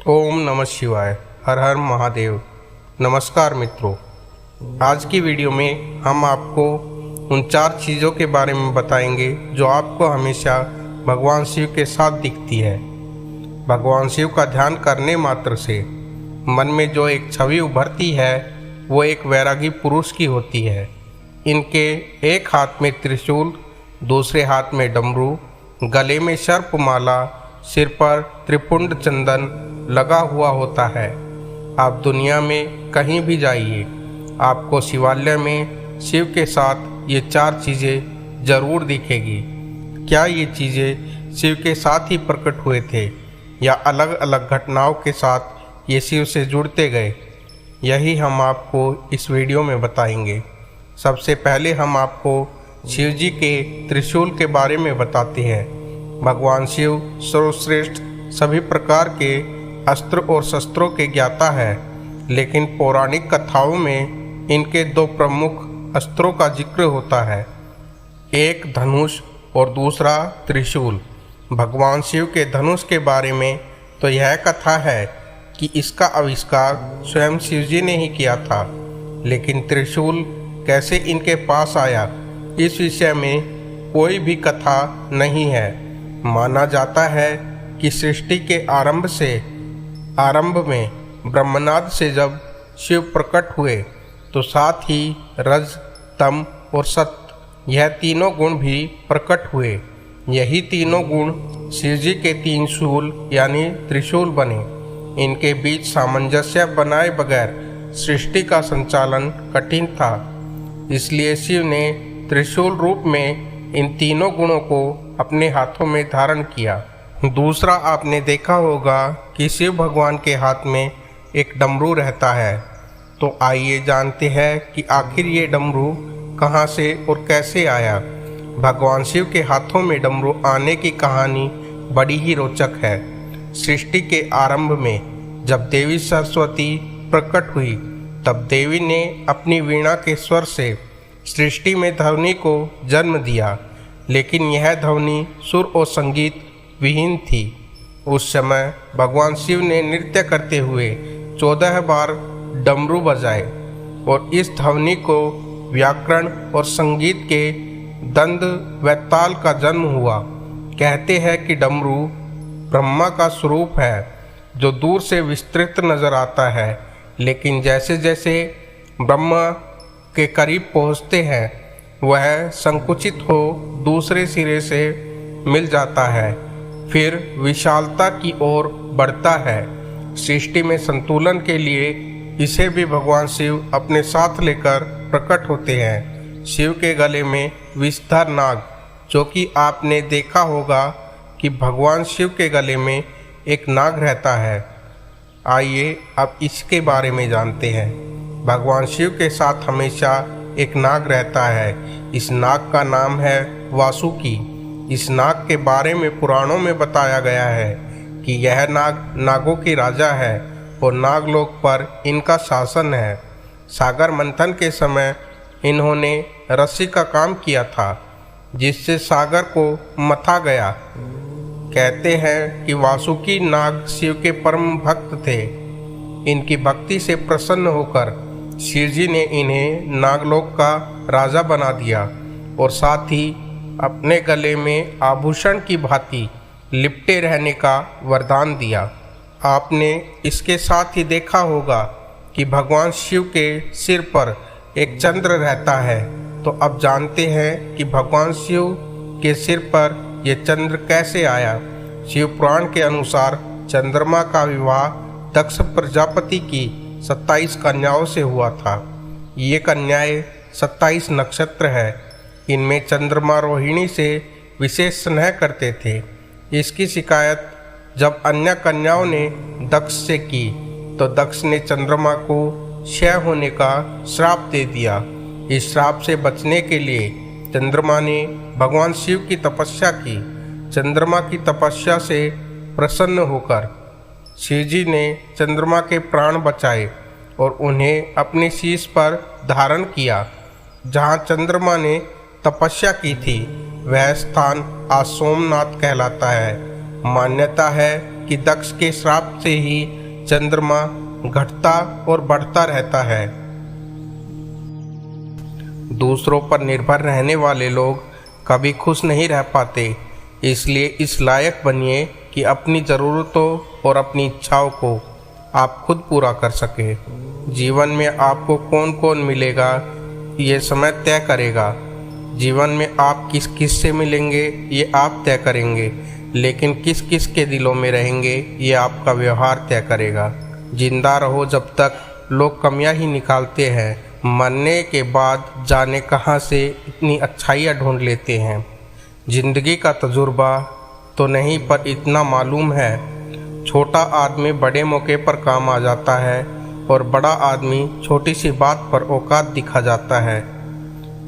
ओम नमः शिवाय। हर हर महादेव। नमस्कार मित्रों, आज की वीडियो में हम आपको उन 4 चीज़ों के बारे में बताएंगे जो आपको हमेशा भगवान शिव के साथ दिखती है। भगवान शिव का ध्यान करने मात्र से मन में जो एक छवि उभरती है वो एक वैरागी पुरुष की होती है। इनके एक हाथ में त्रिशूल, दूसरे हाथ में डमरू, गले में सर्पमाला, सिर पर त्रिपुंड चंदन लगा हुआ होता है। आप दुनिया में कहीं भी जाइए, आपको शिवालय में शिव के साथ ये 4 चीज़ें जरूर दिखेगी। क्या ये चीज़ें शिव के साथ ही प्रकट हुए थे या अलग अलग घटनाओं के साथ ये शिव से जुड़ते गए, यही हम आपको इस वीडियो में बताएंगे। सबसे पहले हम आपको शिव जी के त्रिशूल के बारे में बताते हैं। भगवान शिव सर्वश्रेष्ठ सभी प्रकार के अस्त्र और शस्त्रों के ज्ञाता है, लेकिन पौराणिक कथाओं में इनके 2 प्रमुख अस्त्रों का जिक्र होता है, एक धनुष और दूसरा त्रिशूल। भगवान शिव के धनुष के बारे में तो यह कथा है कि इसका आविष्कार स्वयं शिव जी ने ही किया था, लेकिन त्रिशूल कैसे इनके पास आया, इस विषय में कोई भी कथा नहीं है। माना जाता है कि सृष्टि के आरंभ में ब्रह्मनाद से जब शिव प्रकट हुए तो साथ ही रज, तम और सत्य, यह तीनों गुण भी प्रकट हुए। यही तीनों गुण शिव जी के 3 शूल यानी त्रिशूल बने। इनके बीच सामंजस्य बनाए बगैर सृष्टि का संचालन कठिन था, इसलिए शिव ने त्रिशूल रूप में इन तीनों गुणों को अपने हाथों में धारण किया। दूसरा, आपने देखा होगा कि शिव भगवान के हाथ में एक डमरू रहता है। तो आइए जानते हैं कि आखिर ये डमरू कहाँ से और कैसे आया। भगवान शिव के हाथों में डमरू आने की कहानी बड़ी ही रोचक है। सृष्टि के आरंभ में जब देवी सरस्वती प्रकट हुई, तब देवी ने अपनी वीणा के स्वर से सृष्टि में ध्वनि को जन्म दिया, लेकिन यह ध्वनि सुर और संगीत विहीन थी। उस समय भगवान शिव ने नृत्य करते हुए 14 बार डमरू बजाए और इस ध्वनि को व्याकरण और संगीत के दंड व ताल का जन्म हुआ। कहते हैं कि डमरू ब्रह्मा का स्वरूप है जो दूर से विस्तृत नजर आता है, लेकिन जैसे जैसे ब्रह्मा के करीब पहुँचते हैं वह संकुचित हो दूसरे सिरे से मिल जाता है, फिर विशालता की ओर बढ़ता है। सृष्टि में संतुलन के लिए इसे भी भगवान शिव अपने साथ लेकर प्रकट होते हैं। शिव के गले में विषधर नाग, जो कि आपने देखा होगा कि भगवान शिव के गले में एक नाग रहता है। आइए अब इसके बारे में जानते हैं। भगवान शिव के साथ हमेशा एक नाग रहता है। इस नाग का नाम है वासुकी। इस नाग के बारे में पुराणों में बताया गया है कि यह नाग नागों की राजा है और नागलोक पर इनका शासन है। सागर मंथन के समय इन्होंने रस्सी का काम किया था, जिससे सागर को मथा गया। कहते हैं कि वासुकी नाग शिव के परम भक्त थे। इनकी भक्ति से प्रसन्न होकर शिव जी ने इन्हें नागलोक का राजा बना दिया और साथ ही अपने गले में आभूषण की भांति लिपटे रहने का वरदान दिया। आपने इसके साथ ही देखा होगा कि भगवान शिव के सिर पर एक चंद्र रहता है। तो अब जानते हैं कि भगवान शिव के सिर पर यह चंद्र कैसे आया। शिव पुराण के अनुसार चंद्रमा का विवाह दक्ष प्रजापति की 27 कन्याओं से हुआ था। ये कन्याएं 27 नक्षत्र है। इनमें चंद्रमा रोहिणी से विशेष स्नेह करते थे। इसकी शिकायत जब अन्य कन्याओं ने दक्ष से की तो दक्ष ने चंद्रमा को क्षय होने का श्राप दे दिया। इस श्राप से बचने के लिए चंद्रमा ने भगवान शिव की तपस्या की। चंद्रमा की तपस्या से प्रसन्न होकर शिव जी ने चंद्रमा के प्राण बचाए और उन्हें अपने शीश पर धारण किया। जहाँ चंद्रमा ने तपस्या की थी वह स्थान आज सोमनाथ कहलाता है। मान्यता है कि दक्ष के श्राप से ही चंद्रमा घटता और बढ़ता रहता है। दूसरों पर निर्भर रहने वाले लोग कभी खुश नहीं रह पाते, इसलिए इस लायक बनिए कि अपनी ज़रूरतों और अपनी इच्छाओं को आप खुद पूरा कर सके। जीवन में आपको कौन कौन मिलेगा ये समय तय करेगा। जीवन में आप किस किस से मिलेंगे ये आप तय करेंगे, लेकिन किस किस के दिलों में रहेंगे ये आपका व्यवहार तय करेगा। जिंदा रहो जब तक लोग कमियां ही निकालते हैं, मरने के बाद जाने कहाँ से इतनी अच्छाइयाँ ढूंढ लेते हैं। जिंदगी का तजुर्बा तो नहीं, पर इतना मालूम है छोटा आदमी बड़े मौके पर काम आ जाता है और बड़ा आदमी छोटी सी बात पर औकात दिखा जाता है।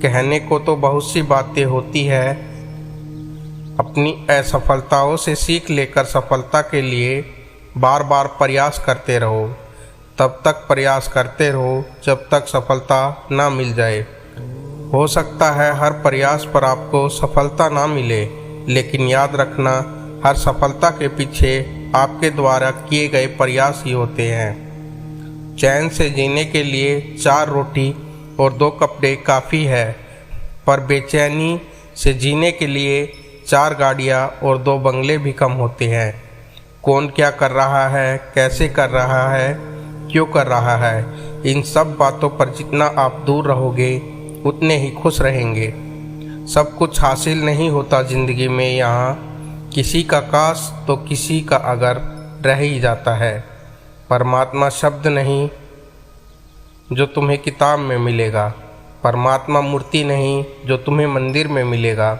कहने को तो बहुत सी बातें होती है, अपनी असफलताओं से सीख लेकर सफलता के लिए बार बार प्रयास करते रहो। तब तक प्रयास करते रहो जब तक सफलता ना मिल जाए। हो सकता है हर प्रयास पर आपको सफलता ना मिले, लेकिन याद रखना हर सफलता के पीछे आपके द्वारा किए गए प्रयास ही होते हैं। चैन से जीने के लिए 4 रोटी और 2 कपड़े काफ़ी है, पर बेचैनी से जीने के लिए 4 गाड़ियाँ और 2 बंगले भी कम होते हैं। कौन क्या कर रहा है, कैसे कर रहा है, क्यों कर रहा है, इन सब बातों पर जितना आप दूर रहोगे उतने ही खुश रहेंगे। सब कुछ हासिल नहीं होता ज़िंदगी में, यहाँ किसी का काश तो किसी का अगर रह ही जाता है। परमात्मा शब्द नहीं जो तुम्हें किताब में मिलेगा, परमात्मा मूर्ति नहीं जो तुम्हें मंदिर में मिलेगा,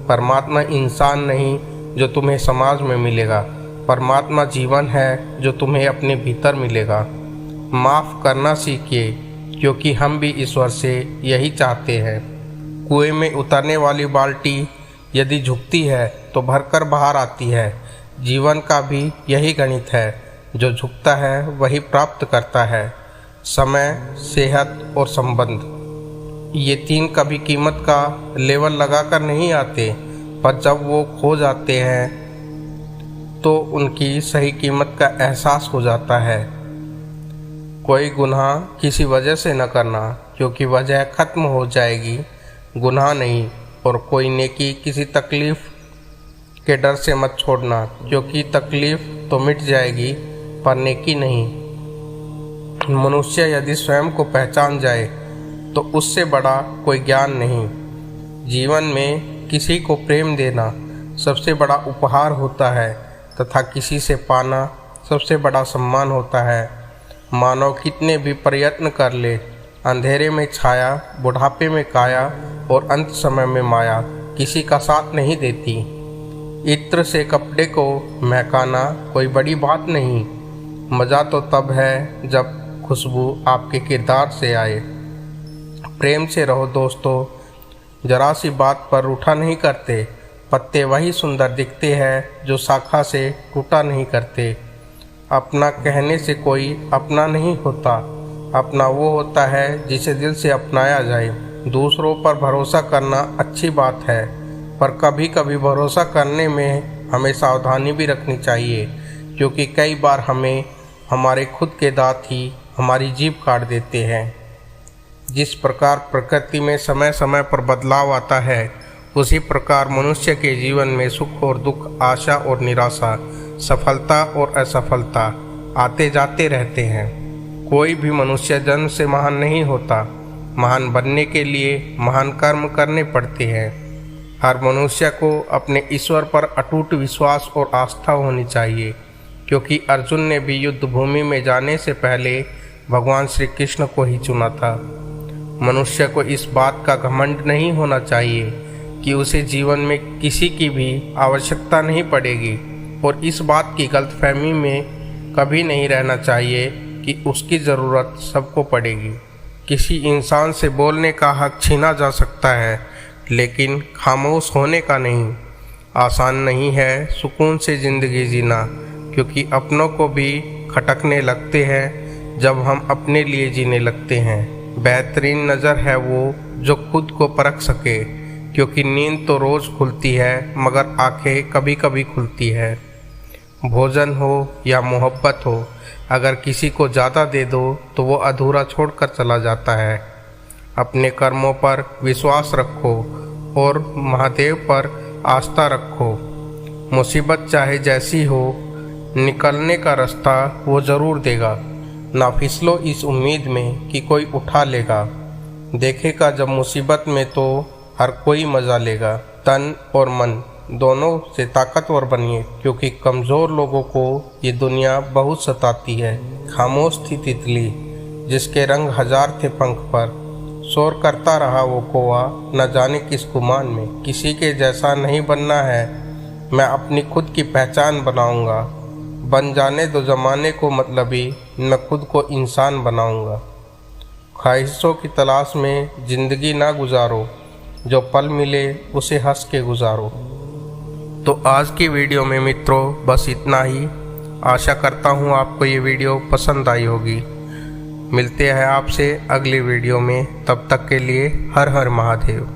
परमात्मा इंसान नहीं जो तुम्हें समाज में मिलेगा, परमात्मा जीवन है जो तुम्हें अपने भीतर मिलेगा। माफ़ करना सीखिए, क्योंकि हम भी ईश्वर से यही चाहते हैं। कुएं में उतरने वाली बाल्टी यदि झुकती है तो भरकर बाहर आती है। जीवन का भी यही गणित है, जो झुकता है वही प्राप्त करता है। समय, सेहत और संबंध, ये 3 कभी कीमत का लेवल लगाकर नहीं आते, पर जब वो खो जाते हैं तो उनकी सही कीमत का एहसास हो जाता है। कोई गुनाह किसी वजह से न करना, क्योंकि वजह ख़त्म हो जाएगी, गुनाह नहीं। और कोई नेकी किसी तकलीफ़ के डर से मत छोड़ना, क्योंकि तकलीफ़ तो मिट जाएगी पर नेकी नहीं। मनुष्य यदि स्वयं को पहचान जाए तो उससे बड़ा कोई ज्ञान नहीं। जीवन में किसी को प्रेम देना सबसे बड़ा उपहार होता है, तथा किसी से पाना सबसे बड़ा सम्मान होता है। मानव कितने भी प्रयत्न कर ले, अंधेरे में छाया, बुढ़ापे में काया और अंत समय में माया किसी का साथ नहीं देती। इत्र से कपड़े को महकाना कोई बड़ी बात नहीं, मज़ा तो तब है जब खुशबू आपके किरदार से आए। प्रेम से रहो दोस्तों, जरा सी बात पर रूठा नहीं करते। पत्ते वही सुंदर दिखते हैं जो शाखा से टूटा नहीं करते। अपना कहने से कोई अपना नहीं होता, अपना वो होता है जिसे दिल से अपनाया जाए। दूसरों पर भरोसा करना अच्छी बात है, पर कभी कभी भरोसा करने में हमें सावधानी भी रखनी चाहिए, क्योंकि कई बार हमें हमारे खुद के दांत ही हमारी जीभ काट देते हैं। जिस प्रकार प्रकृति में समय समय पर बदलाव आता है, उसी प्रकार मनुष्य के जीवन में सुख और दुख, आशा और निराशा, सफलता और असफलता आते जाते रहते हैं। कोई भी मनुष्य जन्म से महान नहीं होता, महान बनने के लिए महान कर्म करने पड़ते हैं। हर मनुष्य को अपने ईश्वर पर अटूट विश्वास और आस्था होनी चाहिए, क्योंकि अर्जुन ने भी युद्ध भूमि में जाने से पहले भगवान श्री कृष्ण को ही चुना था। मनुष्य को इस बात का घमंड नहीं होना चाहिए कि उसे जीवन में किसी की भी आवश्यकता नहीं पड़ेगी, और इस बात की गलतफहमी में कभी नहीं रहना चाहिए कि उसकी ज़रूरत सबको पड़ेगी। किसी इंसान से बोलने का हक छीना जा सकता है, लेकिन खामोश होने का नहीं। आसान नहीं है सुकून से ज़िंदगी जीना, क्योंकि अपनों को भी खटकने लगते हैं जब हम अपने लिए जीने लगते हैं। बेहतरीन नज़र है वो जो खुद को परख सके, क्योंकि नींद तो रोज़ खुलती है मगर आंखें कभी कभी खुलती है। भोजन हो या मोहब्बत हो, अगर किसी को ज़्यादा दे दो तो वो अधूरा छोड़कर चला जाता है। अपने कर्मों पर विश्वास रखो और महादेव पर आस्था रखो। मुसीबत चाहे जैसी हो, निकलने का रास्ता वो ज़रूर देगा। ना फिसलो इस उम्मीद में कि कोई उठा लेगा। देखेगा जब मुसीबत में तो हर कोई मज़ा लेगा। तन और मन दोनों से ताकतवर बनिए, क्योंकि कमज़ोर लोगों को ये दुनिया बहुत सताती है। खामोश थी तितली जिसके रंग हजार थे पंख पर, शोर करता रहा वो कौवा न जाने किस गुमान में। किसी के जैसा नहीं बनना है, मैं अपनी खुद की पहचान बनाऊंगा। बन जाने दो ज़माने को मतलबी, मैं खुद को इंसान बनाऊंगा। ख्वाहिशों की तलाश में ज़िंदगी ना गुजारो, जो पल मिले उसे हंस के गुजारो। तो आज की वीडियो में मित्रों बस इतना ही। आशा करता हूँ आपको ये वीडियो पसंद आई होगी। मिलते हैं आपसे अगली वीडियो में, तब तक के लिए हर हर महादेव।